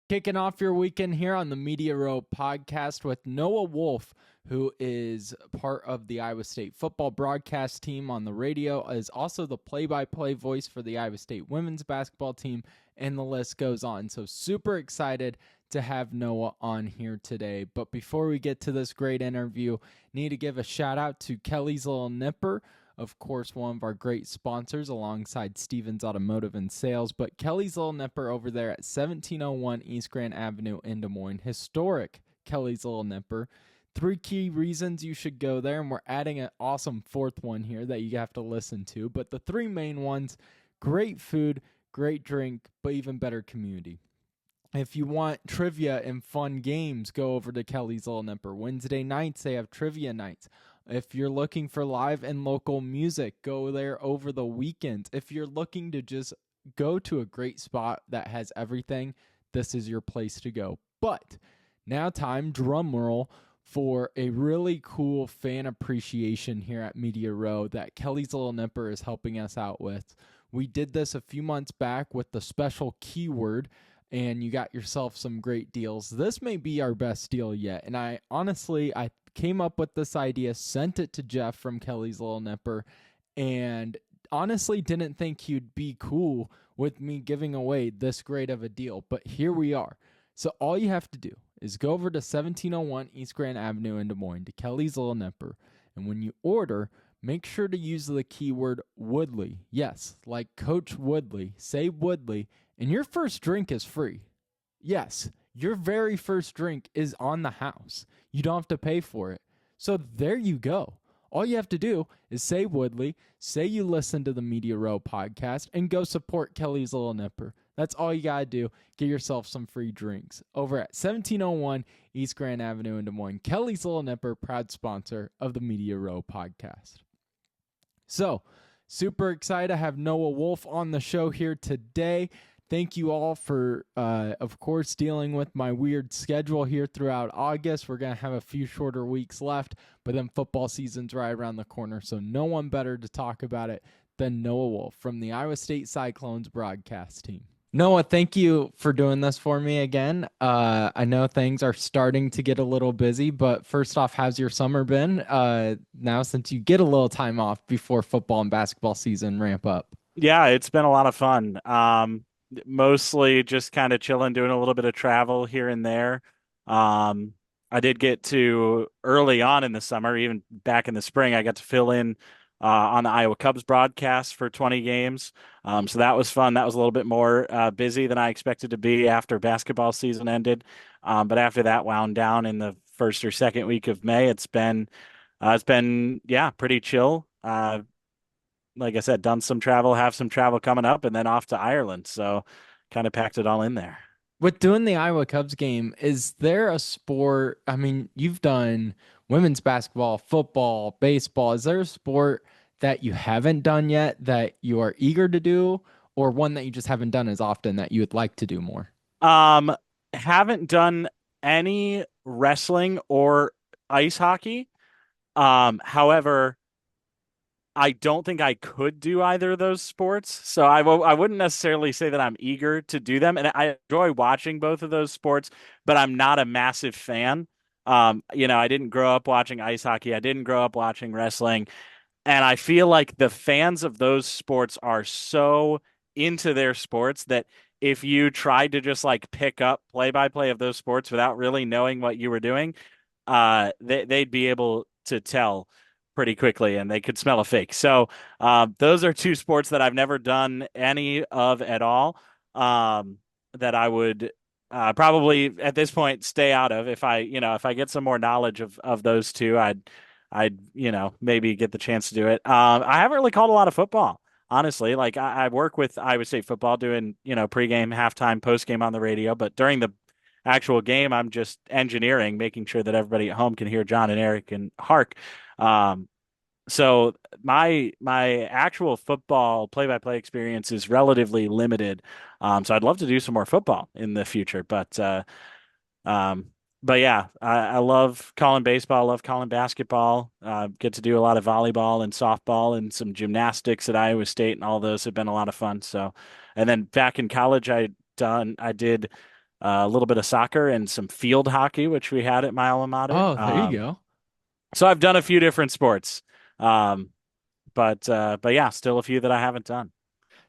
Kicking off your weekend here on the Media Row podcast with Noah Wolf, who is part of the Iowa State football broadcast team on the radio, is also the play-by-play voice for the Iowa State women's basketball team, and the list goes on. So super excited to have Noah on here today. But before we get to this great interview, need to give a shout out to Kelly's Little Nipper, of course, one of our great sponsors alongside Stevens Automotive and Sales, but Kelly's Little Nipper over there at 1701 East Grand Avenue in Des Moines. Historic Kelly's Little Nipper. 3 key reasons you should go there, and we're adding an awesome fourth one here that you have to listen to. But the 3 main ones, great food, great drink, but even better community. If you want trivia and fun games, go over to Kelly's Little Nipper. Wednesday nights, they have trivia nights. If you're looking for live and local music, go there over the weekends. If you're looking to just go to a great spot that has everything, this is your place to go. But now time, drum roll, for a really cool fan appreciation here at Media Row that Kelly's Little Nipper is helping us out with. We did this a few months back with the special keyword, and you got yourself some great deals. This may be our best deal yet, and I came up with this idea, sent it to Jeff from Kelly's Little Nipper, and honestly didn't think he'd be cool with me giving away this great of a deal, but here we are. So all you have to do is go over to 1701 East Grand Avenue in Des Moines to Kelly's Little Nipper, and when you order, make sure to use the keyword Woodley. Yes, like Coach Woodley. Say Woodley, and your first drink is free. Yes, your very first drink is on the house. You don't have to pay for it. So there you go. All you have to do is say Woodley, say you listen to the Media Row podcast, and go support Kelly's Little Nipper. That's all you got to do. Get yourself some free drinks over at 1701 East Grand Avenue in Des Moines. Kelly's Little Nipper, proud sponsor of the Media Row podcast. So, super excited to have Noah Wolf on the show here today. Thank you all for, of course, dealing with my weird schedule here throughout August. We're going to have a few shorter weeks left, but then football season's right around the corner, so no one better to talk about it than Noah Wolf from the Iowa State Cyclones broadcast team. Noah, thank you for doing this for me again. I know things are starting to get a little busy, but first off, how's your summer been now since you get a little time off before football and basketball season ramp up? Yeah, it's been a lot of fun. Mostly just kind of chilling, doing a little bit of travel here and there. Um, I did get to early on in the summer, even back in the spring, I got to fill in on the Iowa Cubs broadcast for 20 games. So that was fun. That was a little bit more busy than I expected to be after basketball season ended. But after that wound down in the first or second week of May, it's been yeah, pretty chill. Like I said, done some travel, have some travel coming up, and then off to Ireland. So kind of packed it all in there. With doing the Iowa Cubs game, is there a sport? I mean, you've done women's basketball, football, baseball. Is there a sport that you haven't done yet that you are eager to do, or one that you just haven't done as often that you would like to do more? Um, haven't done any wrestling or ice hockey. However, I don't think I could do either of those sports. So I wouldn't necessarily say that I'm eager to do them. And I enjoy watching both of those sports, but I'm not a massive fan. I didn't grow up watching ice hockey. I didn't grow up watching wrestling. And I feel like the fans of those sports are so into their sports that if you tried to just like pick up play by play of those sports without really knowing what you were doing, they'd be able to tell pretty quickly and they could smell a fake. So those are two sports that I've never done any of at all, that I would probably at this point stay out of. If I get some more knowledge of those two, I'd maybe get the chance to do it. I haven't really called a lot of football, honestly. Like I work with Iowa State football doing, pregame, halftime, postgame on the radio, but during the actual game, I'm just engineering, making sure that everybody at home can hear John and Eric and Hark. Um, so my actual football play-by-play experience is relatively limited. So I'd love to do some more football in the future, um, but yeah, I love calling baseball. I love calling basketball. Get to do a lot of volleyball and softball and some gymnastics at Iowa State, and all those have been a lot of fun. So, and then back in college, I did a little bit of soccer and some field hockey, which we had at my alma mater. Oh, there you go. So I've done a few different sports. Um, but yeah, still a few that I haven't done.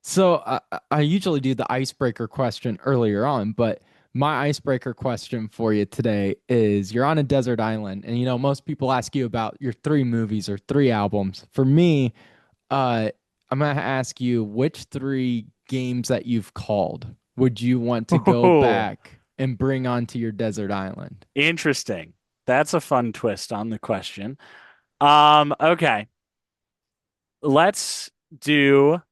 So I usually do the icebreaker question earlier on, but my icebreaker question for you today is you're on a desert island, and most people ask you about your three movies or three albums. For me, uh, I'm gonna ask you which three games that you've called would you want to go Oh, back and bring onto your desert island? interesting. That's a fun twist on the question. Okay. Let's do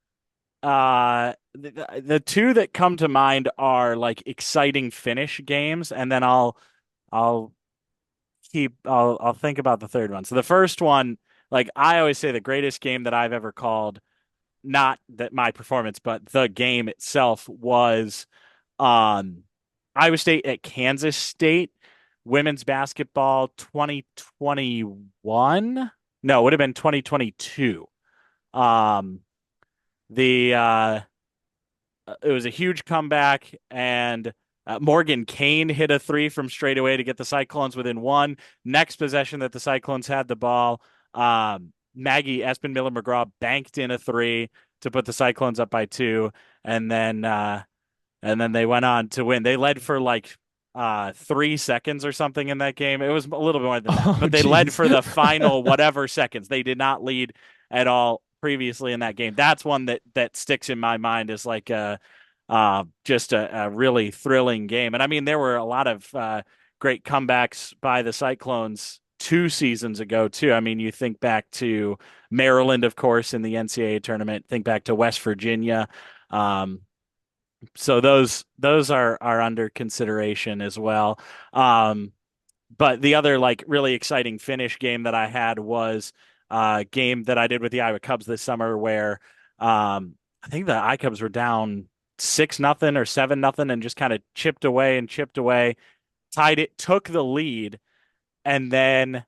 the two that come to mind are like exciting finish games, and then I'll I'll think about the third one. So the first one, like I always say, the greatest game that I've ever called, not that my performance, but the game itself was um Iowa State at Kansas State women's basketball 2021. No, it would have been 2022. Um the It was a huge comeback, and Morgan Kane hit a three from straight away to get the Cyclones within one. Next possession that the Cyclones had the ball, Maggie Espen Miller McGraw banked in a three to put the Cyclones up by two, and then they went on to win. They led for like 3 seconds or something in that game. It was a little bit more than that, Oh, but they led geez. for the final whatever seconds. They did not lead at all previously in that game. That's one that sticks in my mind as like a just a really thrilling game. And I mean, there were a lot of great comebacks by the Cyclones 2 seasons ago too. I mean, you think back to Maryland, of course, in the NCAA tournament. Think back to West Virginia. Um, so those are under consideration as well. But the other like really exciting finish game that I had was a game that I did with the Iowa Cubs this summer where I think the I Cubs were down 6-0 or 7-0 and just kind of chipped away, tied it, took the lead, and then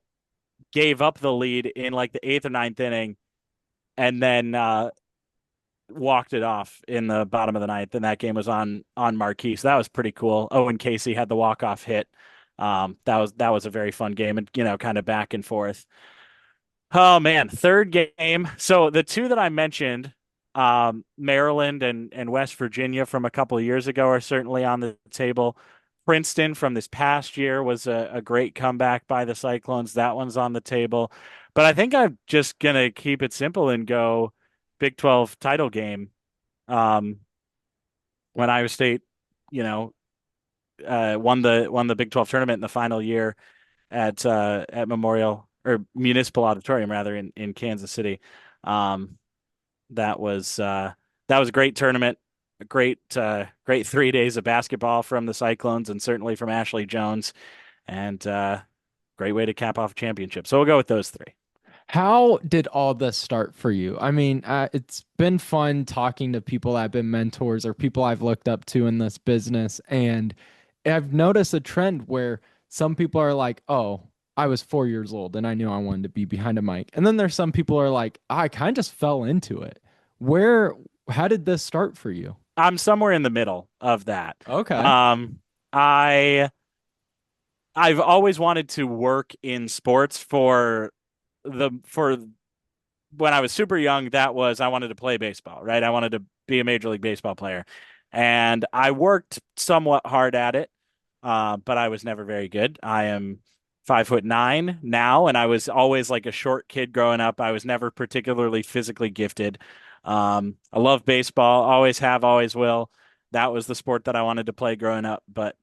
gave up the lead in like the eighth or ninth inning, and then walked it off in the bottom of the ninth, and that game was on marquee. So that was pretty cool. Owen Casey had the walk off hit. That was a very fun game, and kind of back and forth. Oh man, third game. So the two that I mentioned, Maryland and West Virginia from a couple of years ago, are certainly on the table. Princeton from this past year was a great comeback by the Cyclones. That one's on the table. But I think I'm just gonna keep it simple and go Big 12 title game. Um, when Iowa State, you know, won the Big 12 tournament in the final year at Memorial or Municipal Auditorium rather in Kansas City. Um, that was that was a great tournament, a great 3 days of basketball from the Cyclones and certainly from Ashley Jones, and great way to cap off a championship. So we'll go with those three. How did all this start for you? I mean, it's been fun talking to people that have been mentors or people I've looked up to in this business. And I've noticed a trend where some people are like, oh, I was 4 years old and I knew I wanted to be behind a mic. And then there's some people who are like, I kind of just fell into it. Where, how did this start for you? I'm somewhere in the middle of that. Okay. Um, I I've always wanted to work in sports for when I was super young, that was I wanted to play baseball, right? I wanted to be a Major League Baseball player. And I worked somewhat hard at it, but I was never very good. I am 5'9" now, and I was always like a short kid growing up. I was never particularly physically gifted. I love baseball, always have, always will. That was the sport that I wanted to play growing up, but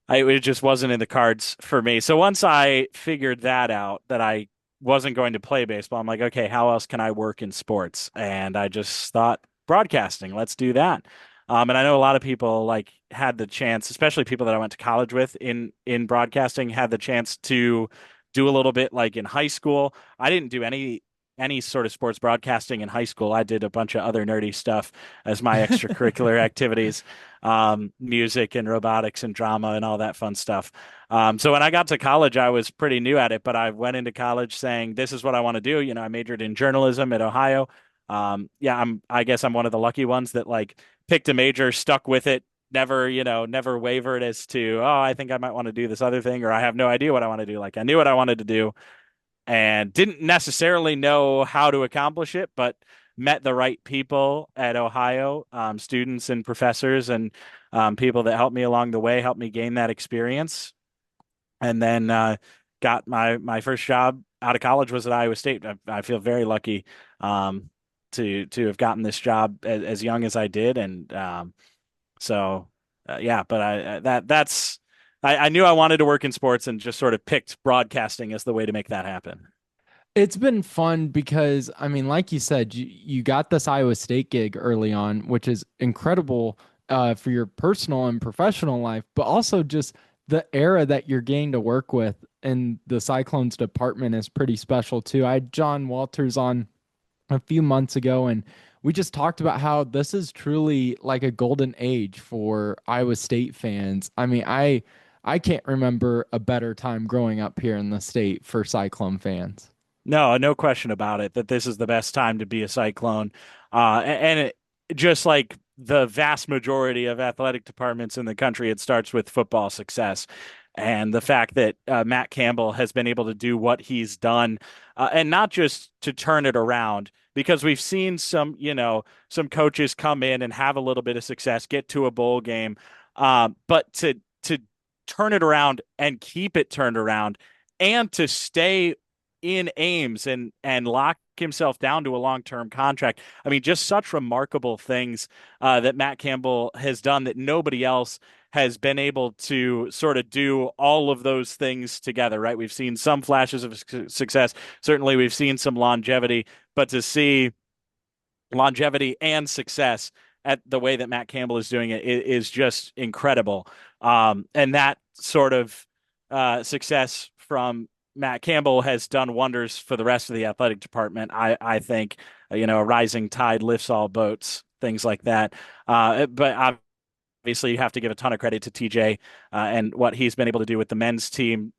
it just wasn't in the cards for me. So once I figured that out, that I wasn't going to play baseball, I'm like, okay, how else can I work in sports? And I just thought broadcasting, let's do that. And I know a lot of people like had the chance, especially people that I went to college with in broadcasting, had the chance to do a little bit like in high school. I didn't do any sort of sports broadcasting in high school. I did a bunch of other nerdy stuff as my extracurricular activities, music and robotics and drama and all that fun stuff. So when I got to college, I was pretty new at it, but I went into college saying, this is what I want to do. I majored in journalism at Ohio. Yeah, I guess I'm one of the lucky ones that like picked a major, stuck with it, never, never wavered as to, oh, I think I might want to do this other thing, or I have no idea what I want to do. Like I knew what I wanted to do and didn't necessarily know how to accomplish it, but met the right people at Ohio, students and professors and people that helped me along the way, helped me gain that experience. And then got my first job out of college was at Iowa State. I feel very lucky um, to have gotten this job as young as I did, and so yeah. But I knew I wanted to work in sports and just sort of picked broadcasting as the way to make that happen. It's been fun because, I mean, like you said, you got this Iowa State gig early on, which is incredible for your personal and professional life, but also just the era that you're getting to work with in the Cyclones department is pretty special too. I had John Walters on a few months ago, and we just talked about how this is truly like a golden age for Iowa State fans. I mean, I can't remember a better time growing up here in the state for Cyclone fans. No, no question about it that this is the best time to be a Cyclone. And it, just like the vast majority of athletic departments in the country, it starts with football success. And the fact that Matt Campbell has been able to do what he's done, and not just to turn it around, because we've seen some coaches come in and have a little bit of success, get to a bowl game, but to turn it around and keep it turned around, and to stay in Ames and lock himself down to a long-term contract. I mean, just such remarkable things that Matt Campbell has done that nobody else has been able to sort of do all of those things together, right? We've seen some flashes of success. Certainly, we've seen some longevity, but to see longevity and success at the way that Matt Campbell is doing it is just incredible. And that sort of success from Matt Campbell has done wonders for the rest of the athletic department. I think, a rising tide lifts all boats, things like that. But obviously, you have to give a ton of credit to TJ and what he's been able to do with the men's team,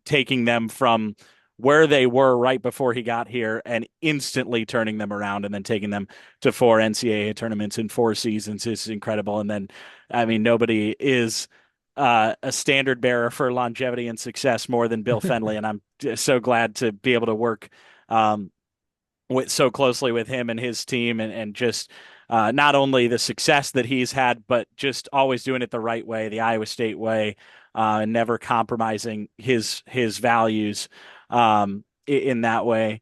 taking them from where they were right before he got here and instantly turning them around and then taking them to 4 NCAA tournaments in 4 seasons is incredible. And then, I mean, nobody is a standard bearer for longevity and success more than Bill Fenley. And I'm just so glad to be able to work um, with so closely with him and his team and just not only the success that he's had, but just always doing it the right way, the Iowa State way, and never compromising his values in that way.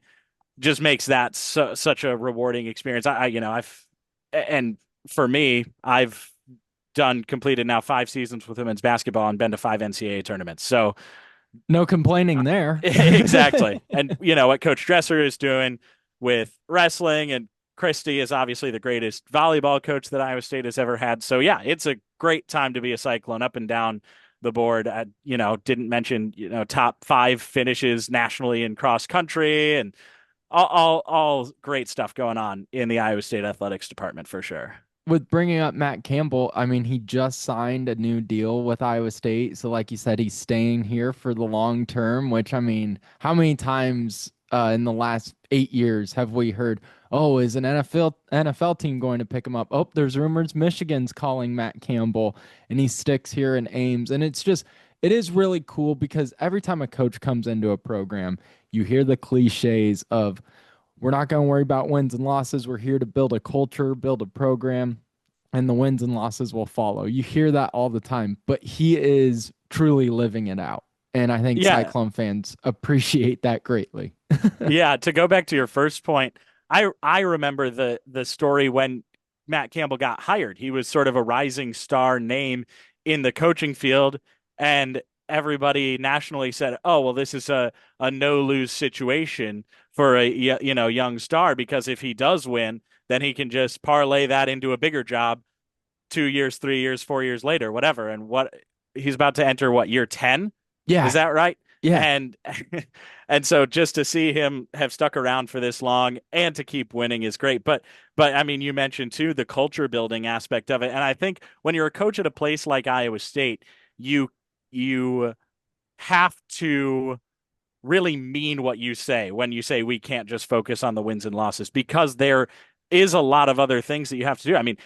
Just makes that such a rewarding experience. I've and for me, I've done completed now 5 seasons with women's basketball and been to 5 NCAA tournaments. So No complaining there. exactly. And what Coach Dresser is doing with wrestling, and Christie is obviously the greatest volleyball coach that Iowa State has ever had. So yeah, it's a great time to be a Cyclone up and down the board. I, didn't mention, top 5 finishes nationally in cross country and all great stuff going on in the Iowa State athletics department for sure. With bringing up Matt Campbell, I mean, he just signed a new deal with Iowa State. So, like you said, he's staying here for the long term, which, I mean, how many times in the last 8 years have we heard, oh, is an NFL team going to pick him up? Oh, there's rumors Michigan's calling Matt Campbell and he sticks here in Ames. And it's just, it is really cool because every time a coach comes into a program, you hear the cliches of, we're not going to worry about wins and losses. We're here to build a culture, build a program, and the wins and losses will follow. You hear that all the time, but he is truly living it out. And I think Yeah, Cyclone fans appreciate that greatly. yeah. To go back to your first point, I remember the story when Matt Campbell got hired. He was sort of a rising star name in the coaching field, and everybody nationally said, "Oh, well, this is a no lose situation for a young star because if he does win, then he can just parlay that into a bigger job 2 years, 3 years, 4 years later, whatever." And what he's about to enter, what, year 10? Is Yeah. that right? Yeah. And and so just to see him have stuck around for this long and to keep winning is great. But I mean, you mentioned too the culture building aspect of it. And I think when you're a coach at a place like Iowa State, you have to really mean what you say when you say we can't just focus on the wins and losses because there is a lot of other things that you have to do. I mean,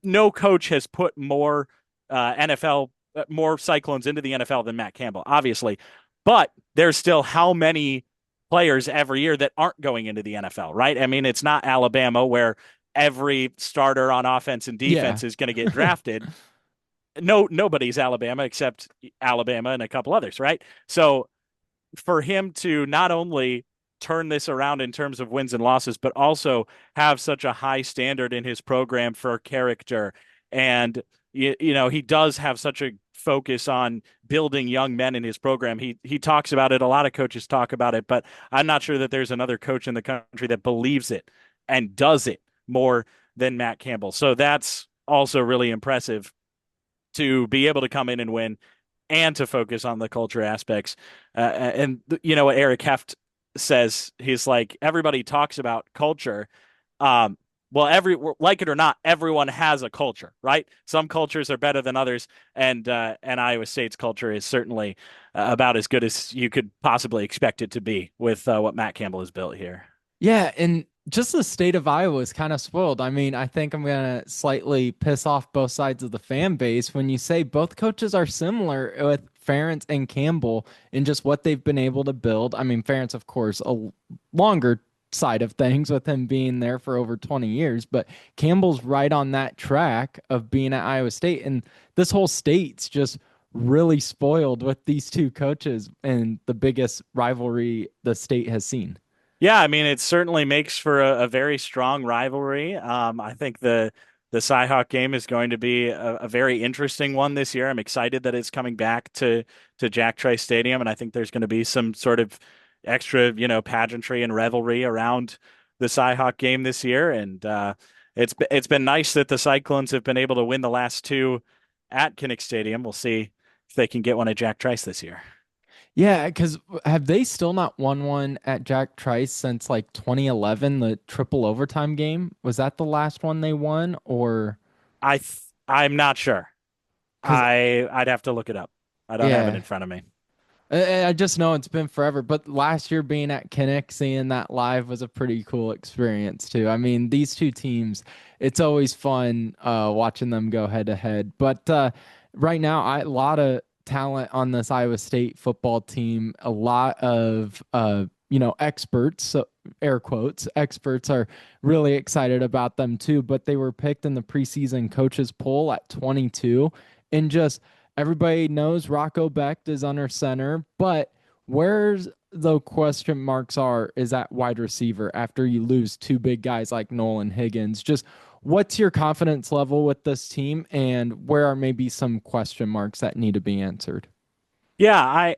no coach has put more NFL, more Cyclones into the NFL than Matt Campbell, obviously. But there's still how many players every year that aren't going into the NFL, right? I mean, it's not Alabama where every starter on offense and Yeah. defense is going to get drafted. Nobody's Alabama except Alabama and a couple others, right? So for him to not only turn this around in terms of wins and losses, but also have such a high standard in his program for character. And, he does have such a focus on building young men in his program. He talks about it. A lot of coaches talk about it, but I'm not sure that there's another coach in the country that believes it and does it more than Matt Campbell. So that's also really impressive to be able to come in and win and to focus on the culture aspects. And you know what Eric Heft says? He's like, everybody talks about culture. Um, well, like it or not, everyone has a culture, right? Some cultures are better than others, and Iowa State's culture is certainly about as good as you could possibly expect it to be with what Matt Campbell has built here. Yeah, and just the state of Iowa is kind of spoiled. I mean, I think I'm gonna slightly piss off both sides of the fan base when you say both coaches are similar with Ferentz and Campbell in just what they've been able to build. I mean, Ferentz, of course, longer side of things with him being there for over 20 years, but Campbell's right on that track of being at Iowa State, and this whole state's just really spoiled with these two coaches and the biggest rivalry the state has seen. Yeah, I mean, it certainly makes for a very strong rivalry. I think the Cyhawk game is going to be a very interesting one this year. I'm excited that it's coming back to Jack Trice Stadium, and I think there's going to be some sort of extra, pageantry and revelry around the Cyhawk game this year. And it's been nice that the Cyclones have been able to win the last two at Kinnick Stadium. We'll see if they can get one at Jack Trice this year. Yeah, because have they still not won one at Jack Trice since like 2011, the triple overtime game? Was that the last one they won? Or I'm not sure. because, I'd have to look it up. I don't have it yeah, in front of me. I just know it's been forever. But last year being at Kinnick, seeing that live was a pretty cool experience too. I mean, these two teams, it's always fun watching them go head to head. But right now, a lot of talent on this Iowa State football team, a lot of experts, so air quotes, experts are really excited about them too. But they were picked in the preseason coaches poll at 22, and just everybody knows Rocco Becht is under center, but where's the question marks are is at wide receiver after you lose two big guys like Nolan Higgins. Just what's your confidence level with this team, and where are maybe some question marks that need to be answered? Yeah.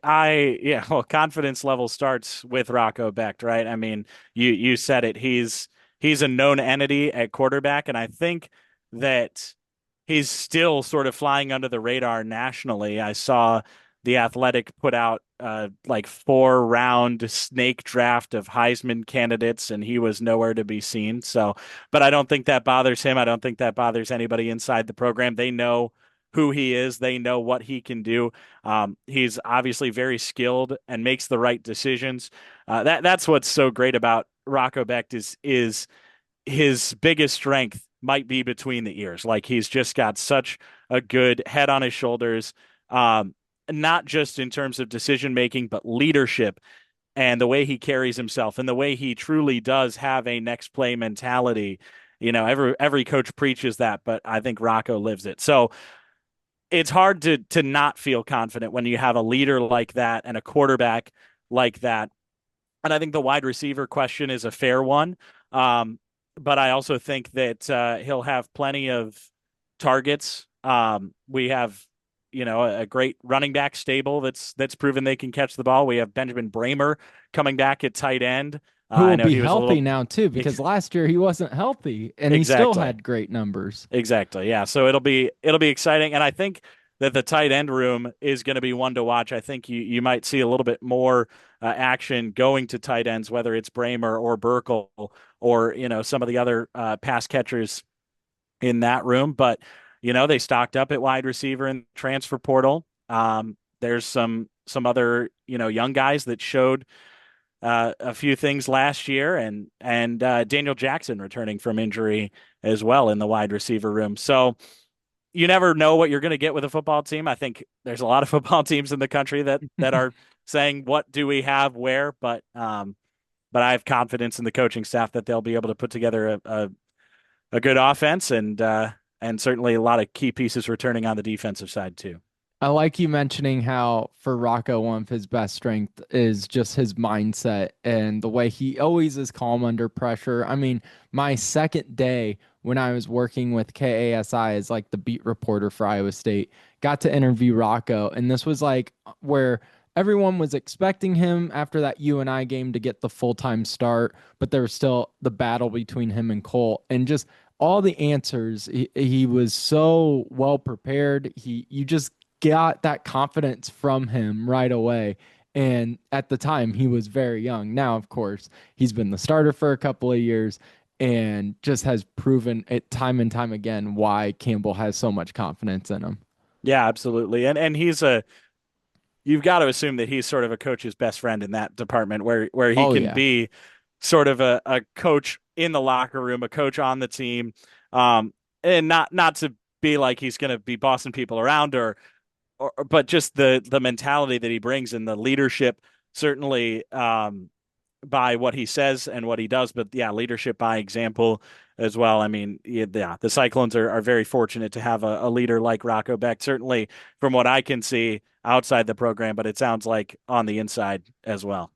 Well, confidence level starts with Rocco Becht, right? I mean, you said it. He's a known entity at quarterback, and I think that he's still sort of flying under the radar nationally. I saw the Athletic put out like 4 round snake draft of Heisman candidates, and he was nowhere to be seen. So, but I don't think that bothers him. I don't think that bothers anybody inside the program. They know who he is. They know what he can do. He's obviously very skilled and makes the right decisions. That's what's so great about Rocco Becht is his biggest strength might be between the ears. Like he's just got such a good head on his shoulders, not just in terms of decision making, but leadership and the way he carries himself and the way he truly does have a next play mentality. Every coach preaches that, but I think Rocco lives it. So it's hard to not feel confident when you have a leader like that and a quarterback like that. And I think the wide receiver question is a fair one. But I also think that he'll have plenty of targets. We have, a great running back stable that's proven they can catch the ball. We have Benjamin Bramer coming back at tight end. Who I will know be he was a healthy little now too, because last year he wasn't healthy and he still exactly. had great numbers. Exactly. Yeah. So it'll be exciting. And I think that the tight end room is going to be one to watch. I think you might see a little bit more action going to tight ends, whether it's Bramer or Burkle or, some of the other pass catchers in that room. But, they stocked up at wide receiver and transfer portal. There's some other, young guys that showed a few things last year, and Daniel Jackson returning from injury as well in the wide receiver room. So you never know what you're going to get with a football team. I think there's a lot of football teams in the country that are saying, what do we have where? But I have confidence in the coaching staff that they'll be able to put together a good offense and certainly a lot of key pieces returning on the defensive side too. I like you mentioning how for Rocco, one of his best strength is just his mindset and the way he always is calm under pressure. I mean, my second day when I was working with KASI as like the beat reporter for Iowa State, got to interview Rocco. And this was like where everyone was expecting him after that UNI game to get the full-time start, but there was still the battle between him and Cole. And just all the answers, he was so well prepared. You just got that confidence from him right away. And at the time, he was very young. Now, of course, he's been the starter for a couple of years and just has proven it time and time again why Campbell has so much confidence in him. Yeah, absolutely. And he's a you've got to assume that he's sort of a coach's best friend in that department where he Oh, can yeah. be sort of a coach in the locker room, a coach on the team, and not to be like he's going to be bossing people around or but just the mentality that he brings and the leadership certainly by what he says and what he does, but yeah, leadership by example as well. I mean, yeah, the Cyclones are very fortunate to have a leader like Rocco Beck, certainly from what I can see outside the program, but it sounds like on the inside as well.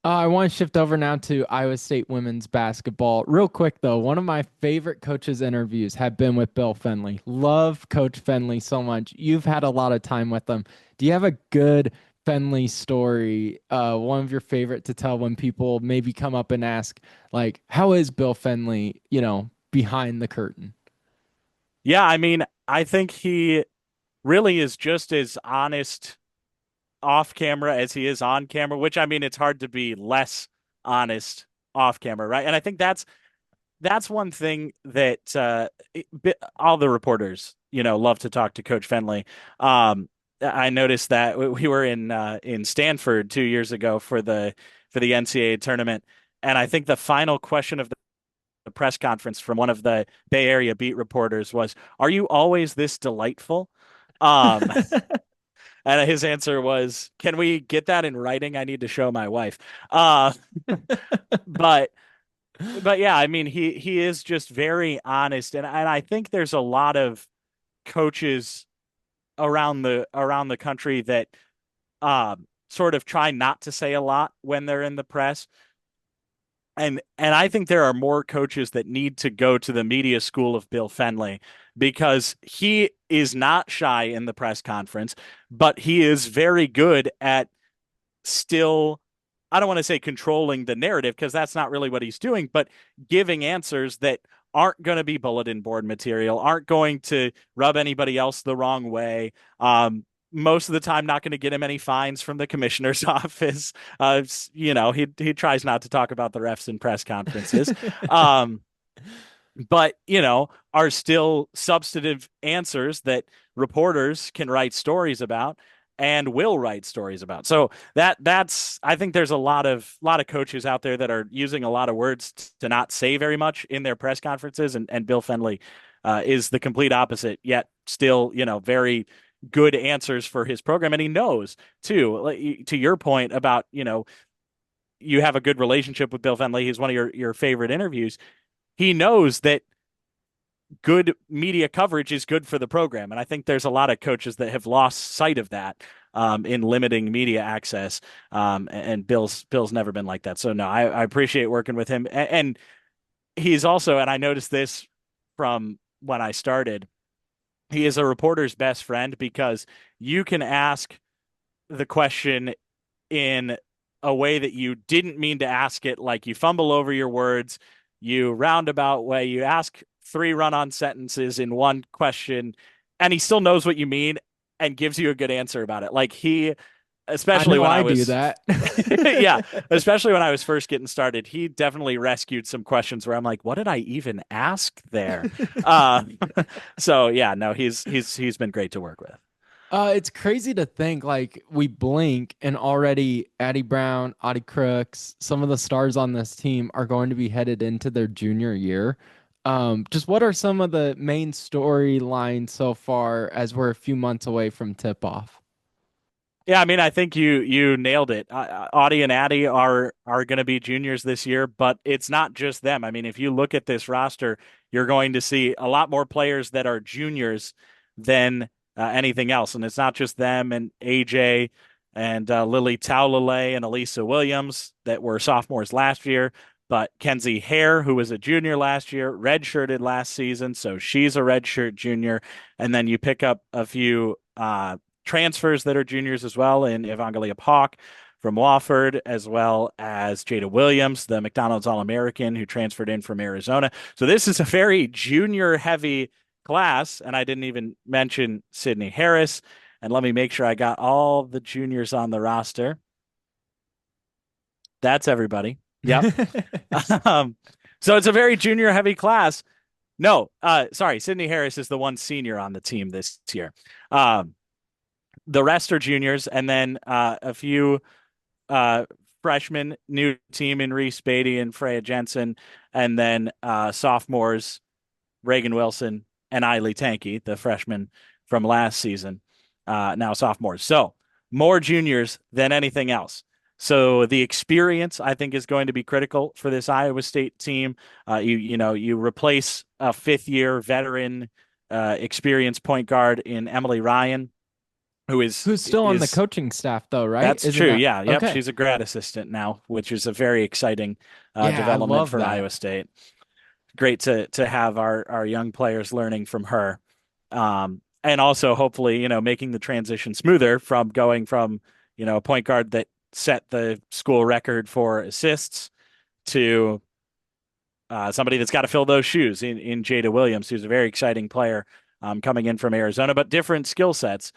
I want to shift over now to Iowa State women's basketball. Real quick, though, one of my favorite coaches' interviews have been with Bill Fenley. Love Coach Fenley so much. You've had a lot of time with him. Do you have a good Fenley story, one of your favorite to tell when people maybe come up and ask, like, how is Bill Fenley, behind the curtain? Yeah, I mean, I think he really is just as honest off camera as he is on camera, which I mean, it's hard to be less honest off camera, right? And I think that's one thing that all the reporters, love to talk to Coach Fenley. I noticed that we were in Stanford 2 years ago for the NCAA tournament, and I think the final question of the press conference from one of the Bay Area beat reporters was, "Are you always this delightful?" Um, and his answer was, "Can we get that in writing? I need to show my wife." Uh, but but yeah, I mean, he is just very honest, and I think there's a lot of coaches around the country that sort of try not to say a lot when they're in the press. And I think there are more coaches that need to go to the media school of Bill Fenley because he is not shy in the press conference, but he is very good at still, I don't want to say controlling the narrative because that's not really what he's doing, but giving answers that aren't going to be bulletin board material, aren't going to rub anybody else the wrong way. Most of the time, not going to get him any fines from the commissioner's office. He tries not to talk about the refs in press conferences. Um, but are still substantive answers that reporters can write stories about and will write stories about. So that's I think there's a lot of coaches out there that are using a lot of words to not say very much in their press conferences, and Bill Fenley is the complete opposite, yet still very good answers for his program, and he knows too. Like, to your point about you have a good relationship with Bill Fenley, he's one of your favorite interviews. He knows that good media coverage is good for the program. And I think there's a lot of coaches that have lost sight of that in limiting media access. And Bill's never been like that. So no, I appreciate working with him. And he's also, and I noticed this from when I started, he is a reporter's best friend because you can ask the question in a way that you didn't mean to ask it, like you fumble over your words, you roundabout way, you ask three run-on sentences in one question, and he still knows what you mean and gives you a good answer about it. Like I especially know when I I do was, that. yeah, especially when I was first getting started, he definitely rescued some questions where I'm like, what did I even ask there? Uh, so yeah, no, he's been great to work with. It's crazy to think like we blink and already Addie Brown, Audie Crooks, some of the stars on this team are going to be headed into their junior year. Just what are some of the main storylines so far as we're a few months away from tip off? Yeah, I mean, I think you nailed it. Audie and Addie are going to be juniors this year, but it's not just them. I mean, if you look at this roster, you're going to see a lot more players that are juniors than anything else, and it's not just them and AJ and Lily Taulale and Elisa Williams that were sophomores last year, but Kenzie Hare, who was a junior last year, redshirted last season, so she's a redshirt junior, and then you pick up a few. Transfers that are juniors as well in Evangelia Hawk from Wofford, as well as Jada Williams, the McDonald's All-American who transferred in from Arizona. So this is a very junior heavy class. And I didn't even mention Sydney Harris. And let me make sure I got all the juniors on the roster. That's everybody. Yep. um, so it's a very junior heavy class. No, sorry, Sydney Harris is the one senior on the team this year. The rest are juniors, and then a few freshmen, new team in Reese Beatty and Freya Jensen, and then sophomores Reagan Wilson and Eiley Tankey, the freshman from last season, now sophomores. So more juniors than anything else. So the experience, I think, is going to be critical for this Iowa State team. You replace a fifth-year veteran, experienced point guard in Emily Ryan, who is Who's still on the is coaching staff though, right? that's Isn't true. that Yeah. Yep. okay? She's a grad assistant now, which is a very exciting Yeah, I development love for that. Iowa State. Great to have our young players learning from her. And also hopefully, making the transition smoother from going from, a point guard that set the school record for assists to somebody that's got to fill those shoes in Jada Williams, who's a very exciting player coming in from Arizona, but different skill sets.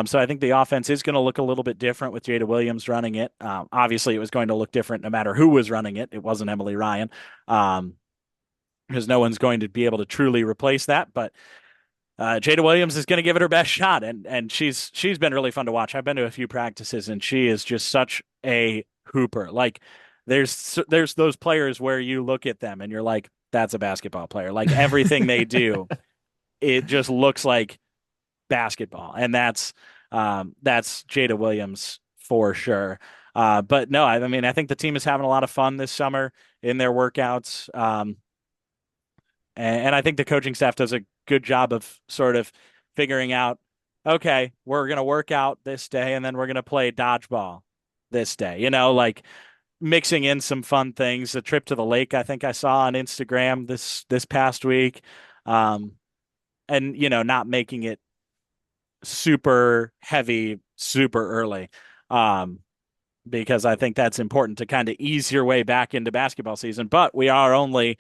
So I think the offense is going to look a little bit different with Jada Williams running it. Obviously, it was going to look different no matter who was running it. It wasn't Emily Ryan, because no one's going to be able to truly replace that. But Jada Williams is going to give it her best shot, and she's been really fun to watch. I've been to a few practices, and she is just such a hooper. Like there's those players where you look at them and you're like, that's a basketball player. Like everything they do, it just looks like basketball, and that's Jada Williams for sure. But no, I mean, I think the team is having a lot of fun this summer in their workouts. And I think the coaching staff does a good job of sort of figuring out, okay, we're going to work out this day and then we're going to play dodgeball this day, like mixing in some fun things. A trip to the lake, I think I saw on Instagram this past week. And, not making it super heavy, super early. Because I think that's important to kind of ease your way back into basketball season. But we are only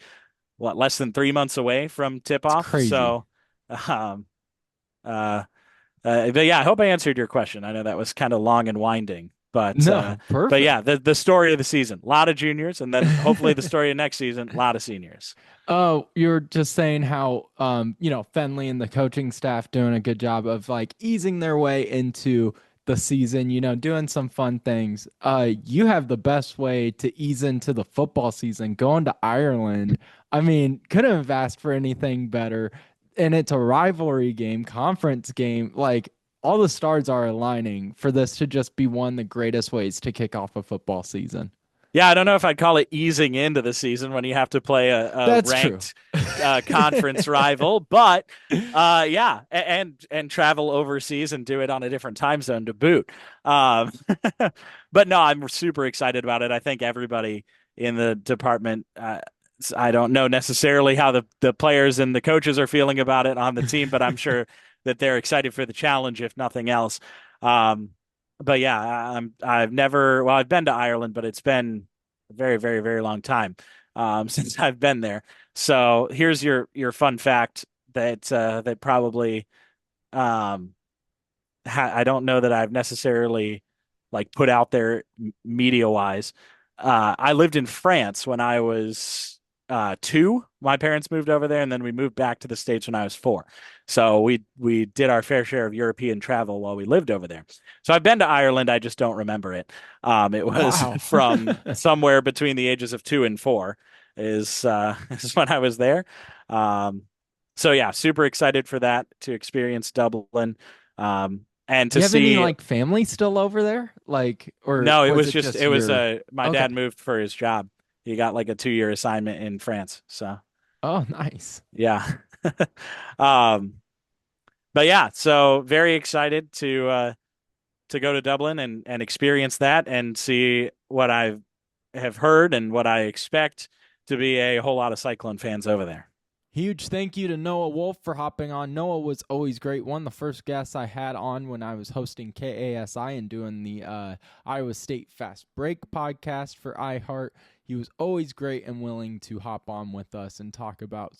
less than 3 months away from tip It's off. crazy. So, um, but yeah, I hope I answered your question. I know that was kind of long and winding, No, but yeah, perfect. the story of the season, a lot of juniors, and then hopefully the story of next season, a lot of seniors. Oh, you're just saying how Fenley and the coaching staff doing a good job of like easing their way into the season, doing some fun things. You have the best way to ease into the football season, going to Ireland. I mean, couldn't have asked for anything better. And it's a rivalry game, conference game. Like all the stars are aligning for this to just be one of the greatest ways to kick off a football season. Yeah, I don't know if I'd call it easing into the season when you have to play a That's true. ranked conference rival, but yeah, and travel overseas and do it on a different time zone to boot. Um, but no, I'm super excited about it. I think everybody in the department. I don't know necessarily how the players and the coaches are feeling about it on the team, but I'm sure that they're excited for the challenge, if nothing else. Um, but yeah, I've been to Ireland, but it's been a very, very, very long time since I've been there. So here's your fun fact that probably um, I don't know that I've necessarily like put out there media wise. I lived in France when I was two. My parents moved over there, and then we moved back to the States when I was four. So we did our fair share of European travel while we lived over there. So I've been to Ireland, I just don't remember it. It was Wow. from somewhere between the ages of 2 and 4 is is when I was there. So yeah, super excited for that, to experience Dublin, and Do to you have any see. like family still over there? Like, or No, was it just your? my Okay. dad moved for his job. He got like a 2-year assignment in France. So Oh, nice. yeah. Um, but yeah, so very excited to go to Dublin and experience that and see what I have heard and what I expect to be a whole lot of Cyclone fans over there. Huge thank you to Noah Wolf for hopping on. Noah was always great. One of the first guests I had on when I was hosting KASI and doing the Iowa State Fast Break podcast for iHeart. He was always great and willing to hop on with us and talk about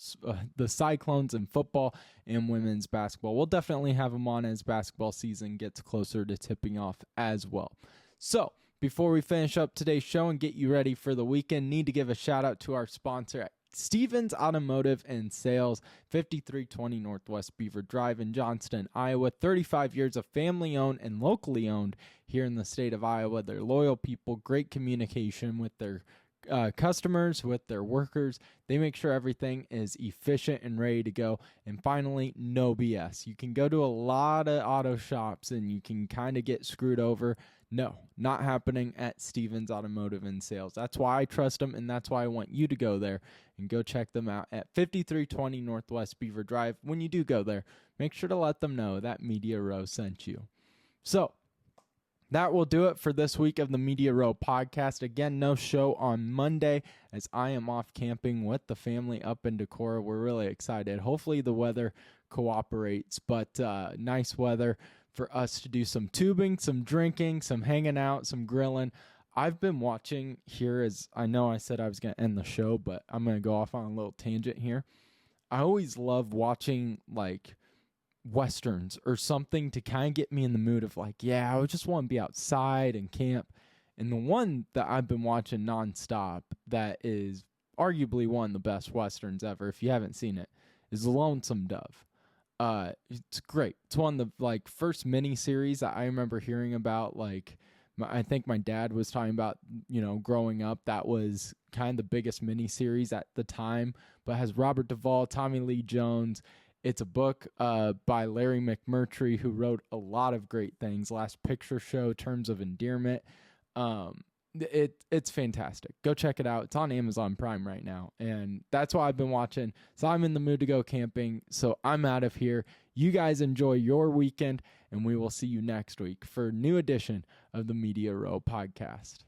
the Cyclones in football and women's basketball. We'll definitely have him on as basketball season gets closer to tipping off as well. So, before we finish up today's show and get you ready for the weekend, need to give a shout out to our sponsor at Stevens Automotive and Sales, 5320 Northwest Beaver Drive in Johnston, Iowa. 35 years of family-owned and locally owned here in the state of Iowa. They're loyal people, great communication with their customers, with their workers. They make sure everything is efficient and ready to go. And finally, no BS. You can go to a lot of auto shops and you can kind of get screwed over. No, not happening at Stevens Automotive and Sales. That's why I trust them, and that's why I want you to go there and go check them out at 5320 Northwest Beaver Drive. When you do go there, make sure to let them know that Media Row sent you. So, that will do it for this week of the Media Row podcast. Again, no show on Monday as I am off camping with the family up in Decorah. We're really excited. Hopefully the weather cooperates, but nice weather for us to do some tubing, some drinking, some hanging out, some grilling. I've been watching here, as I know I said I was going to end the show, but I'm going to go off on a little tangent here. I always love watching like Westerns or something to kind of get me in the mood of like, yeah, I just want to be outside and camp. And the one that I've been watching nonstop that is arguably one of the best Westerns ever, if you haven't seen it, is Lonesome Dove. It's great. It's one of the like first mini series that I remember hearing about. Like, I think my dad was talking about, growing up. That was kind of the biggest mini series at the time. But it has Robert Duvall, Tommy Lee Jones. It's a book by Larry McMurtry, who wrote a lot of great things. Last Picture Show, Terms of Endearment. It's fantastic. Go check it out. It's on Amazon Prime right now, and that's why I've been watching. So I'm in the mood to go camping, so I'm out of here. You guys enjoy your weekend, and we will see you next week for a new edition of the Media Row podcast.